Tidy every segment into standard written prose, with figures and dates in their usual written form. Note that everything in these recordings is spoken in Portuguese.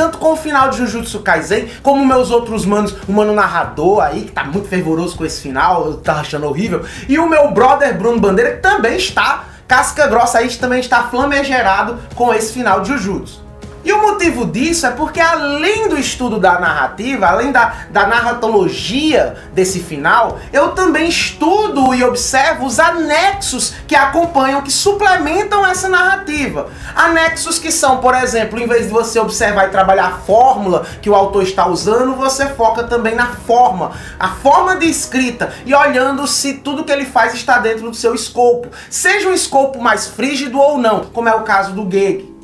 tanto com o final de Jujutsu Kaisen, como meus outros manos, o mano narrador aí, que tá muito fervoroso com esse final, tá achando horrível, e o meu brother Bruno Bandeira, que também está casca grossa aí, também está flamegerado com esse final de Jujutsu. E o motivo disso é porque, além do estudo da narrativa, além da narratologia desse final, eu também estudo e observo os anexos que acompanham, que suplementam essa narrativa. Anexos que são, por exemplo, em vez de você observar e trabalhar a fórmula que o autor está usando, você foca também na forma, a forma de escrita, e olhando se tudo que ele faz está dentro do seu escopo, seja um escopo mais frígido ou não, como é o caso do Gege.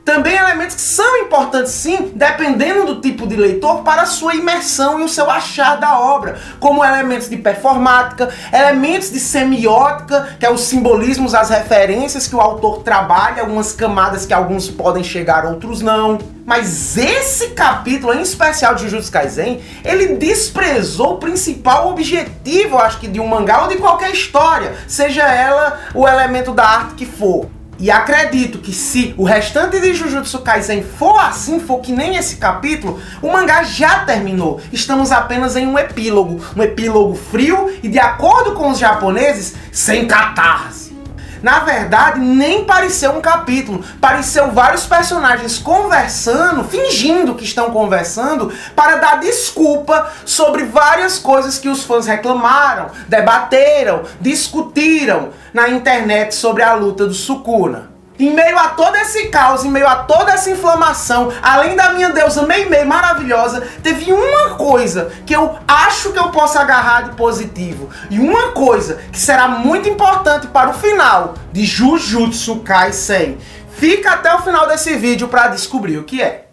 Também elementos que são importantes sim, dependendo do tipo de leitor, para a sua imersão e o seu achar da obra, como elementos de performática, elementos de semiótica, que é os simbolismos, as referências que o autor trabalha, algumas camadas que alguns podem chegar, outros não. Mas esse capítulo, em especial de Jujutsu Kaisen, ele desprezou o principal objetivo, eu acho que de um mangá ou de qualquer história, seja ela o elemento da arte que for. E acredito que se o restante de Jujutsu Kaisen for assim, for que nem esse capítulo, o mangá já terminou. Estamos apenas em um epílogo frio e, de acordo com os japoneses, sem catarse. Na verdade, nem pareceu um capítulo, pareceu vários personagens conversando, fingindo que estão conversando, para dar desculpa sobre várias coisas que os fãs reclamaram, debateram, discutiram na internet sobre a luta do Sukuna. Em meio a todo esse caos, em meio a toda essa inflamação, além da minha deusa Mei Mei maravilhosa, teve uma coisa que eu acho que eu posso agarrar de positivo. E uma coisa que será muito importante para o final de Jujutsu Kaisen. Fica até o final desse vídeo para descobrir o que é.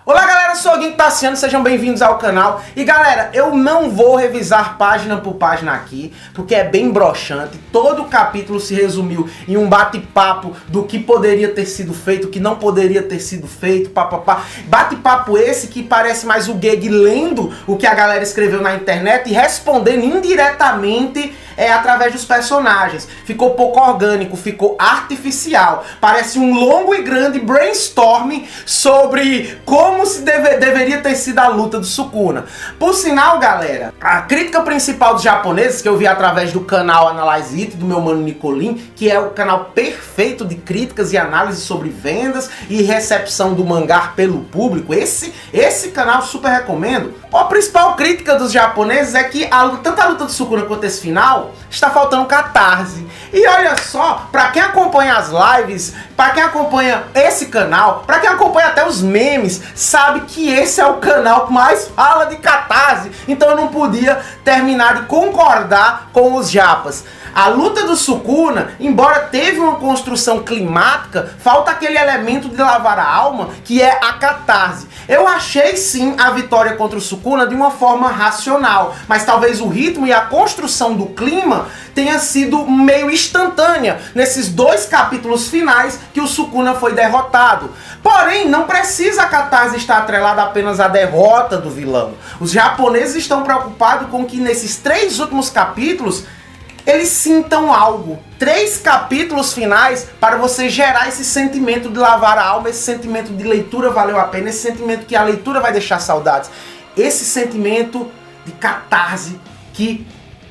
Olá galera, eu sou o Gink Tassiano, sejam bem-vindos ao canal. E galera, eu não vou revisar página por página aqui, porque é bem broxante. Todo o capítulo se resumiu em um bate-papo do que poderia ter sido feito, o que não poderia ter sido feito, papapá. Bate-papo esse que parece mais o Gege lendo o que a galera escreveu na internet e respondendo indiretamente através dos personagens. Ficou pouco orgânico, ficou artificial. Parece um longo e grande brainstorming sobre como se deveria ter sido a luta do Sukuna. Por sinal, galera, a crítica principal dos japoneses, que eu vi através do canal Analyze It, do meu mano Nicolin, que é o canal perfeito de críticas e análises sobre vendas e recepção do mangá pelo público, esse canal super recomendo. A principal crítica dos japoneses é que tanto a luta do Sukuna quanto esse final está faltando catarse. E olha só, pra quem acompanha as lives, pra quem acompanha esse canal, pra quem acompanha até os memes, sabe que esse é o canal que mais fala de catarse. Então eu não podia terminar de concordar com os japas. A luta do Sukuna, embora teve uma construção climática, falta aquele elemento de lavar a alma, que é a catarse. Eu achei sim a vitória contra o Sukuna de uma forma racional, mas talvez o ritmo e a construção do clima tenha sido meio instantânea nesses dois capítulos finais que o Sukuna foi derrotado. Porém, não precisa a catarse estar atrelada apenas à derrota do vilão. Os japoneses estão preocupados com que nesses 3 últimos capítulos eles sintam algo. 3 capítulos finais para você gerar esse sentimento de lavar a alma, esse sentimento de leitura valeu a pena, esse sentimento que a leitura vai deixar saudades. Esse sentimento de catarse que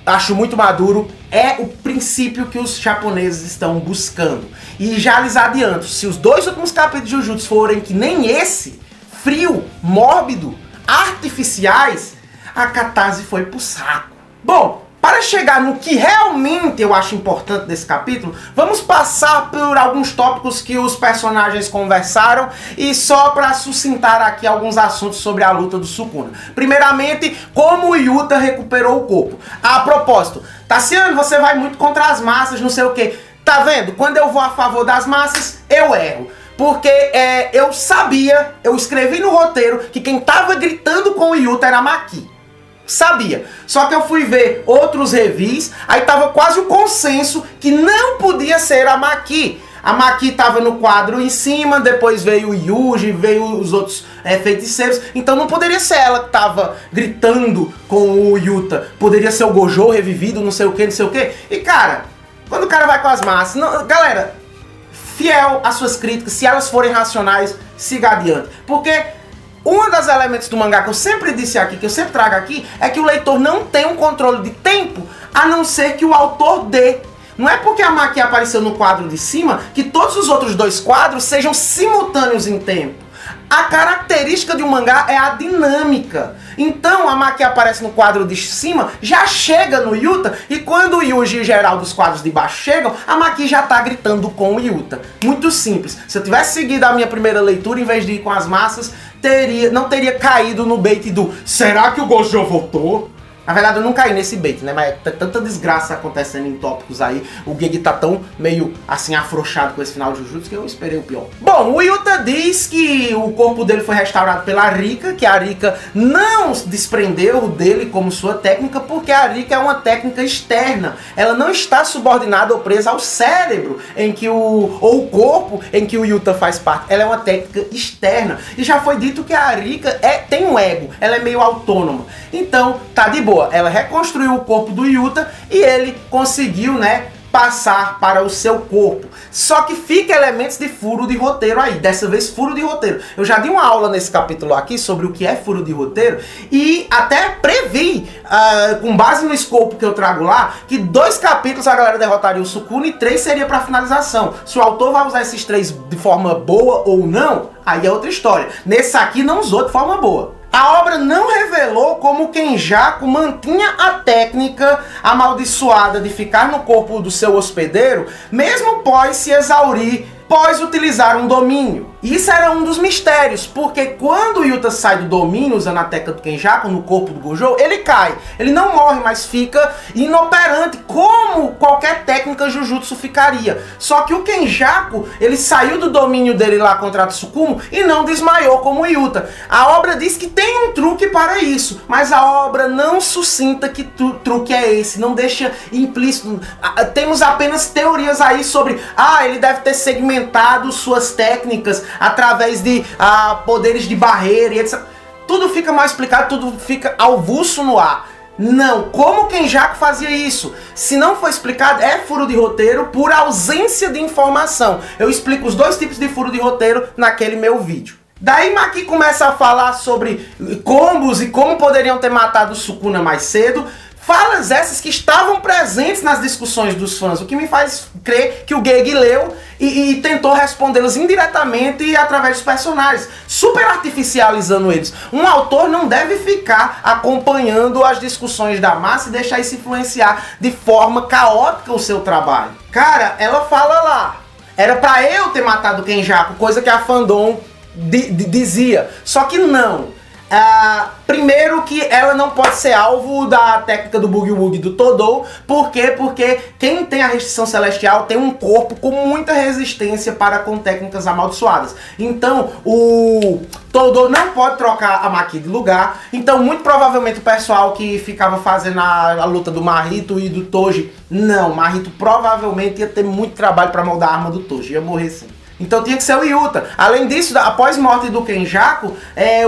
acho muito maduro, é o princípio que os japoneses estão buscando. E já lhes adianto, se os 2 últimos capítulos de Jujutsu forem que nem esse, frio, mórbido, artificiais, a catarse foi pro saco. Bom, para chegar no que realmente eu acho importante desse capítulo, vamos passar por alguns tópicos que os personagens conversaram e só para sucintar aqui alguns assuntos sobre a luta do Sukuna. Primeiramente, como o Yuta recuperou o corpo. A propósito, Tassiano, você vai muito contra as massas, não sei o que. Tá vendo? Quando eu vou a favor das massas, eu erro. Porque eu sabia, eu escrevi no roteiro que quem tava gritando com o Yuta era a Maki. Sabia. Só que eu fui ver outros reviews, aí tava quase o consenso que não podia ser a Maki. A Maki tava no quadro em cima, depois veio o Yuji, veio os outros feiticeiros. Então não poderia ser ela que tava gritando com o Yuta. Poderia ser o Gojo revivido, não sei o que, não sei o que. E cara, quando o cara vai com as massas... Não, galera, fiel às suas críticas, se elas forem racionais, siga adiante. Porque um dos elementos do mangá que eu sempre disse aqui, que eu sempre trago aqui, é que o leitor não tem um controle de tempo, a não ser que o autor dê. Não é porque a Maki apareceu no quadro de cima que todos os outros dois quadros sejam simultâneos em tempo. A característica de um mangá é a dinâmica. Então a Maki aparece no quadro de cima, já chega no Yuta, e quando o Yuji e geral dos quadros de baixo chegam, a Maki já tá gritando com o Yuta. Muito simples. Se eu tivesse seguido a minha primeira leitura, em vez de ir com as massas, não teria caído no bait do será que o Gojo voltou? Na verdade eu não caí nesse bait, né? Mas tá tanta desgraça acontecendo em tópicos aí. O Gege tá tão meio assim afrouxado com esse final de Jujutsu que eu esperei o pior. Bom, o Yuta diz que o corpo dele foi restaurado pela Rika, que a Rika não desprendeu dele como sua técnica, porque a Rika é uma técnica externa. Ela não está subordinada ou presa ao cérebro ou o corpo em que o Yuta faz parte. Ela é uma técnica externa. E já foi dito que a Rika tem um ego, ela é meio autônoma. Então, tá de boa. Ela reconstruiu o corpo do Yuta e ele conseguiu, né, passar para o seu corpo. Só que fica elementos de furo de roteiro aí. Dessa vez, furo de roteiro. Eu já dei uma aula nesse capítulo aqui sobre o que é furo de roteiro e até previ, com base no escopo que eu trago lá, que 2 capítulos a galera derrotaria o Sukuna e 3 seria para finalização. Se o autor vai usar esses 3 de forma boa ou não, aí é outra história. Nesse aqui não usou de forma boa. A obra não revelou como o Kenjaku mantinha a técnica amaldiçoada de ficar no corpo do seu hospedeiro, mesmo após se exaurir, após utilizar um domínio. Isso era um dos mistérios, porque quando o Yuta sai do domínio, usando a técnica do Kenjaku no corpo do Gojo, ele cai. Ele não morre, mas fica inoperante, como qualquer técnica Jujutsu ficaria. Só que o Kenjaku, ele saiu do domínio dele lá contra a Tsukumo e não desmaiou como o Yuta. A obra diz que tem um truque para isso, mas a obra não sucinta que truque é esse, não deixa implícito. Temos apenas teorias aí sobre, ele deve ter segmentado suas técnicas através de poderes de barreira e etc. Tudo fica mal explicado, tudo fica avulso no ar. Não, como o Kenjaku fazia isso? Se não for explicado, é furo de roteiro por ausência de informação. Eu explico os 2 tipos de furo de roteiro naquele meu vídeo. Daí Maki começa a falar sobre combos e como poderiam ter matado o Sukuna mais cedo. Falas essas que estavam presentes nas discussões dos fãs, o que me faz crer que o Gege leu e tentou respondê-las indiretamente e através dos personagens, super artificializando eles. Um autor não deve ficar acompanhando as discussões da massa e deixar isso influenciar de forma caótica o seu trabalho. Cara, ela fala lá, era pra eu ter matado o Kenjaku, coisa que a fandom dizia, só que não. Primeiro que ela não pode ser alvo da técnica do Boogie Woogie do Todou. Por quê? Porque quem tem a restrição celestial tem um corpo com muita resistência para com técnicas amaldiçoadas. Então o Todou não pode trocar a Maki de lugar. Então muito provavelmente o pessoal que ficava fazendo a luta do Mahito e do Toji, não, Mahito provavelmente ia ter muito trabalho para moldar a arma do Toji, ia morrer sim. Então tinha que ser o Yuta. Além disso, após a morte do Kenjaku,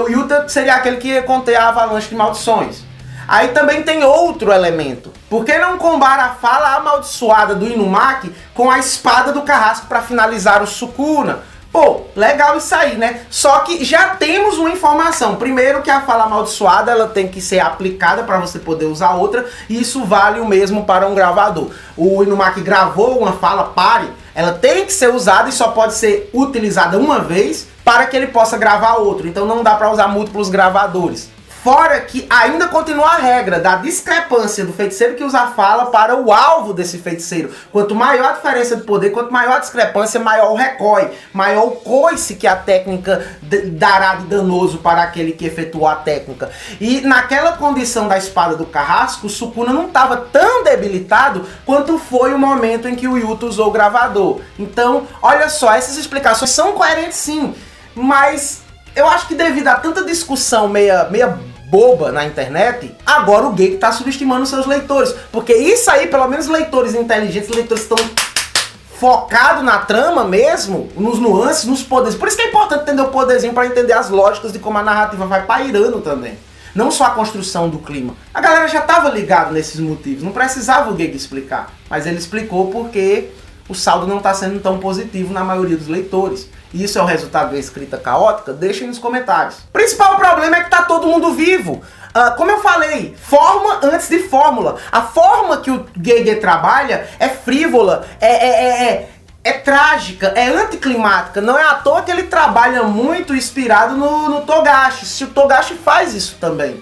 o Yuta seria aquele que ia conter a avalanche de maldições. Aí também tem outro elemento. Por que não combar a fala amaldiçoada do Inumaki com a espada do Carrasco para finalizar o Sukuna? Pô, legal isso aí, né? Só que já temos uma informação. Primeiro que a fala amaldiçoada ela tem que ser aplicada para você poder usar outra. E isso vale o mesmo para um gravador. O Inumaki gravou uma fala pare. Ela tem que ser usada e só pode ser utilizada uma vez para que ele possa gravar outro. Então não dá para usar múltiplos gravadores. Fora que ainda continua a regra da discrepância do feiticeiro que usa a fala para o alvo desse feiticeiro. Quanto maior a diferença de poder, quanto maior a discrepância, maior o recoil, maior o coice que a técnica dará de danoso para aquele que efetuou a técnica. E naquela condição da espada do Carrasco, o Sukuna não estava tão debilitado quanto foi o momento em que o Yuta usou o gravador. Então, olha só, essas explicações são coerentes sim, mas eu acho que devido a tanta discussão meia boba na internet, agora o Gege tá subestimando seus leitores. Porque isso aí, pelo menos leitores inteligentes, leitores estão focado na trama mesmo, nos nuances, nos poderes. Por isso que é importante entender o poderzinho para entender as lógicas de como a narrativa vai pairando também. Não só a construção do clima. A galera já estava ligada nesses motivos, não precisava o Gege explicar. Mas ele explicou porque o saldo não está sendo tão positivo na maioria dos leitores. E isso é o resultado da escrita caótica? Deixem nos comentários. O principal problema é que tá todo mundo vivo. Como eu falei, forma antes de fórmula. A forma que o Gege trabalha é frívola, é trágica, é anticlimática. Não é à toa que ele trabalha muito inspirado no Togashi. Se o Togashi faz isso também.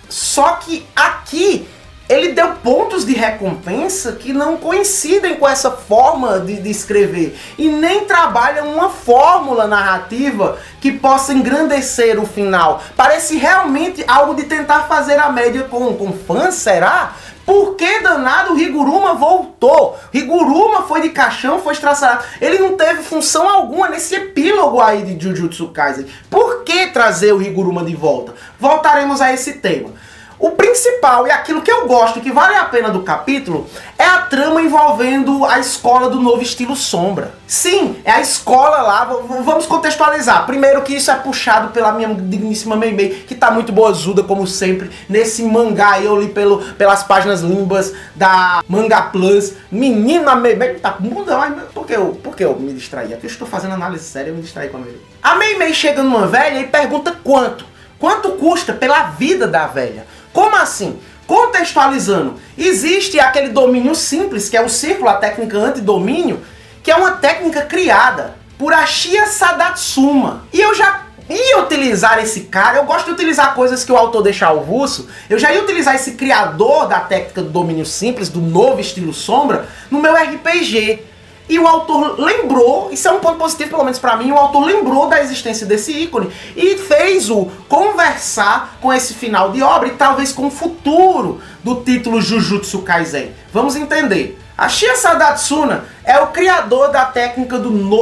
Só que aqui ele deu pontos de recompensa que não coincidem com essa forma de escrever. E nem trabalha uma fórmula narrativa que possa engrandecer o final. Parece realmente algo de tentar fazer a média com fãs, será? Por que danado o Higuruma voltou? Higuruma foi de caixão, foi estraçalhado. Ele não teve função alguma nesse epílogo aí de Jujutsu Kaisen. Por que trazer o Higuruma de volta? Voltaremos a esse tema. O principal e aquilo que eu gosto, que vale a pena do capítulo, é a trama envolvendo a escola do novo estilo Sombra. Sim, é a escola lá, vamos contextualizar. Primeiro que isso é puxado pela minha digníssima Meimei, que tá muito boazuda, como sempre, nesse mangá. Eu li pelas páginas limbas da Manga Plus. Menina Meimei, tá muda, por que eu me distraí? Aqui eu estou fazendo análise séria, eu me distraí com a Meimei. A Meimei chega numa velha e pergunta quanto. Quanto custa pela vida da velha? Como assim? Contextualizando, existe aquele domínio simples, que é o círculo, a técnica antidomínio, que é uma técnica criada por Ashiya Sadatsuma. E eu já ia utilizar esse cara, eu gosto de utilizar coisas que o autor deixa avulso, eu já ia utilizar esse criador da técnica do domínio simples, do novo estilo Sombra, no meu RPG. E o autor lembrou, isso é um ponto positivo pelo menos pra mim, o autor lembrou da existência desse ícone e fez-o conversar com esse final de obra e talvez com o futuro do título Jujutsu Kaisen. Vamos entender. Ashiya Sadatsuna é o criador da técnica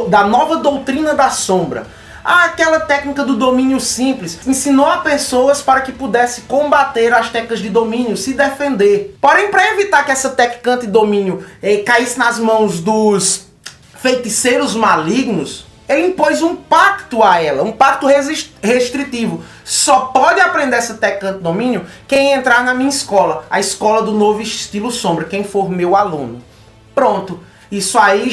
da nova doutrina da sombra. Aquela técnica do domínio simples, ensinou a pessoas para que pudesse combater as técnicas de domínio, se defender. Porém, para evitar que essa técnica antidomínio caísse nas mãos dos feiticeiros malignos, ele impôs um pacto a ela, um pacto restritivo. Só pode aprender essa técnica antidomínio quem entrar na minha escola, a escola do novo estilo Sombra, quem for meu aluno. Pronto. Isso aí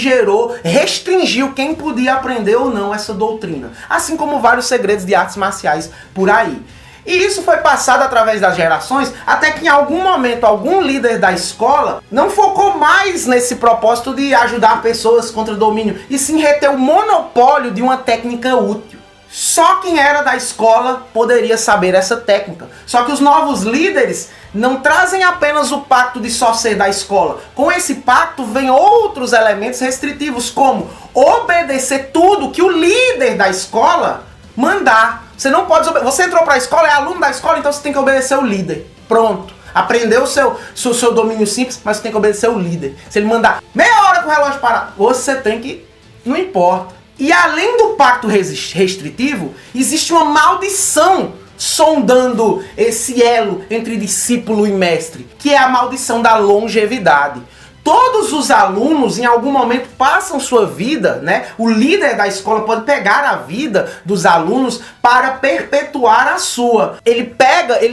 restringiu quem podia aprender ou não essa doutrina. Assim como vários segredos de artes marciais por aí. E isso foi passado através das gerações, até que em algum momento, algum líder da escola não focou mais nesse propósito de ajudar pessoas contra o domínio, e sim reter o monopólio de uma técnica útil. Só quem era da escola poderia saber essa técnica. Só que os novos líderes não trazem apenas o pacto de só ser da escola. Com esse pacto vem outros elementos restritivos, como obedecer tudo que o líder da escola mandar. Você não pode você entrou para a escola, é aluno da escola, então você tem que obedecer o líder. Pronto. Aprendeu o seu domínio simples, mas você tem que obedecer o líder. Se ele mandar meia hora com o relógio parar, você tem que... Não importa. E além do pacto restritivo, existe uma maldição sondando esse elo entre discípulo e mestre, que é a maldição da longevidade. Todos os alunos em algum momento passam sua vida, né? O líder da escola pode pegar a vida dos alunos para perpetuar a sua. Ele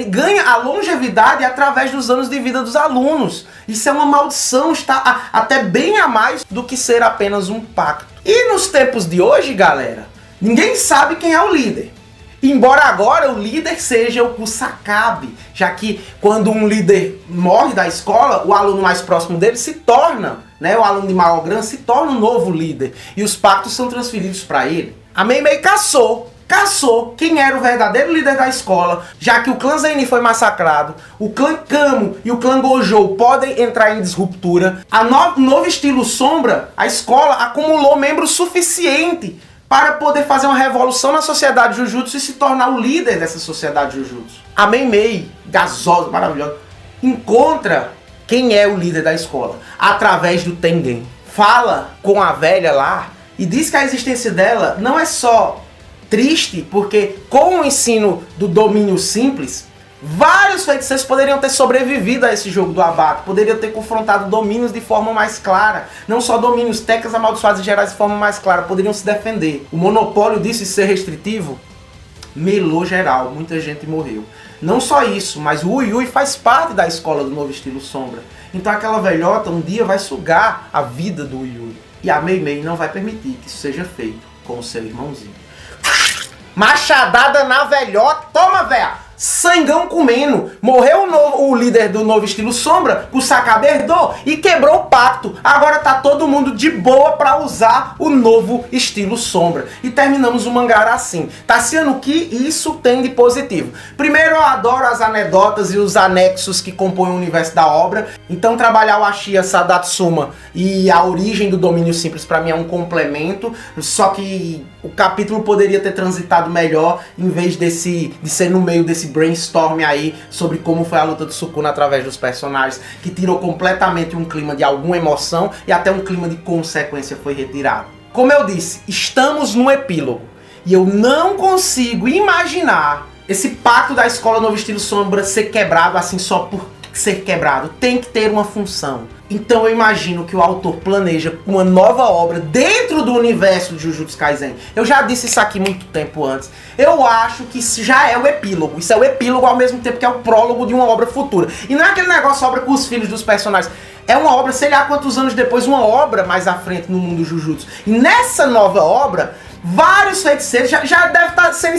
ganha a longevidade através dos anos de vida dos alunos. Isso é uma maldição, está até bem a mais do que ser apenas um pacto. E nos tempos de hoje, galera, ninguém sabe quem é o líder. Embora agora o líder seja o Kusakabe, já que quando um líder morre da escola, o aluno mais próximo dele se torna, né, o aluno de maior grau se torna o novo líder, e os pactos são transferidos para ele. A Meimei caçou quem era o verdadeiro líder da escola, já que o clã Zenin foi massacrado, o clã Kamo e o clã Gojo podem entrar em disruptura, novo estilo Sombra, a escola acumulou membros suficiente para poder fazer uma revolução na sociedade Jujutsu e se tornar o líder dessa sociedade Jujutsu. A Meimei, gasosa, maravilhosa, encontra quem é o líder da escola através do Tengen. Fala com a velha lá e diz que a existência dela não é só triste, porque com o ensino do domínio simples, Vários feiticeiros poderiam ter sobrevivido a esse jogo do abate, poderiam ter confrontado domínios de forma mais clara. Não só domínios, técnicas amaldiçoadas e gerais de forma mais clara, poderiam se defender. O monopólio disso e ser restritivo melou geral, muita gente morreu. Não só isso, mas o Ui Ui faz parte da escola do novo estilo Sombra. Então aquela velhota um dia vai sugar a vida do Ui Ui. E a Mei Mei não vai permitir que isso seja feito com o seu irmãozinho. Machadada na velhota, toma véia! Sangão comendo. Morreu o líder do novo estilo Sombra, o Sakaberdô, e quebrou o pacto. Agora tá todo mundo de boa pra usar o novo estilo Sombra. E terminamos o mangá assim. Tassiano, o que isso tem de positivo? Primeiro, eu adoro as anedotas e os anexos que compõem o universo da obra. Então trabalhar o Ashiya Sadatsuma e a origem do domínio simples pra mim é um complemento. Só que o capítulo poderia ter transitado melhor em vez de ser no meio desse brainstorm aí sobre como foi a luta do Sukuna através dos personagens, que tirou completamente um clima de alguma emoção e até um clima de consequência foi retirado. Como eu disse, estamos no epílogo e eu não consigo imaginar esse pacto da escola Novo Estilo Sombra ser quebrado assim só por ser quebrado. Tem que ter uma função. Então eu imagino que o autor planeja uma nova obra dentro do universo de Jujutsu Kaisen. Eu já disse isso aqui muito tempo antes. Eu acho que isso já é o epílogo. Isso é o epílogo ao mesmo tempo que é o prólogo de uma obra futura. E não é aquele negócio obra com os filhos dos personagens. É uma obra, sei lá quantos anos depois, uma obra mais à frente no mundo Jujutsu. E nessa nova obra, vários feiticeiros já deve estar sendo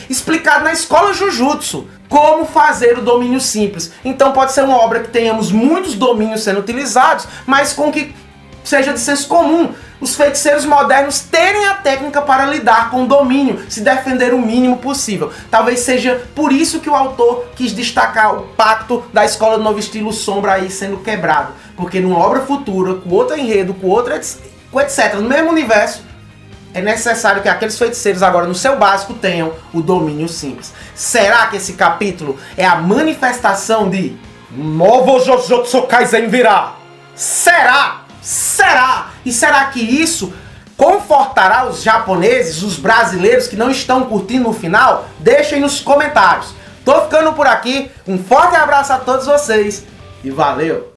explicado na escola Jujutsu como fazer o domínio simples. Então pode ser uma obra que tenhamos muitos domínios sendo utilizados, mas com que seja de senso comum. Os feiticeiros modernos terem a técnica para lidar com o domínio, se defender o mínimo possível. Talvez seja por isso que o autor quis destacar o pacto da escola do novo estilo Sombra aí sendo quebrado. Porque numa obra futura, com outro enredo, com etc, no mesmo universo, é necessário que aqueles feiticeiros agora no seu básico tenham o domínio simples. Será que esse capítulo é a manifestação de novo Jujutsu Kaisen virá? Será? Será? E será que isso confortará os japoneses, os brasileiros que não estão curtindo o final? Deixem nos comentários. Tô ficando por aqui, um forte abraço a todos vocês e valeu!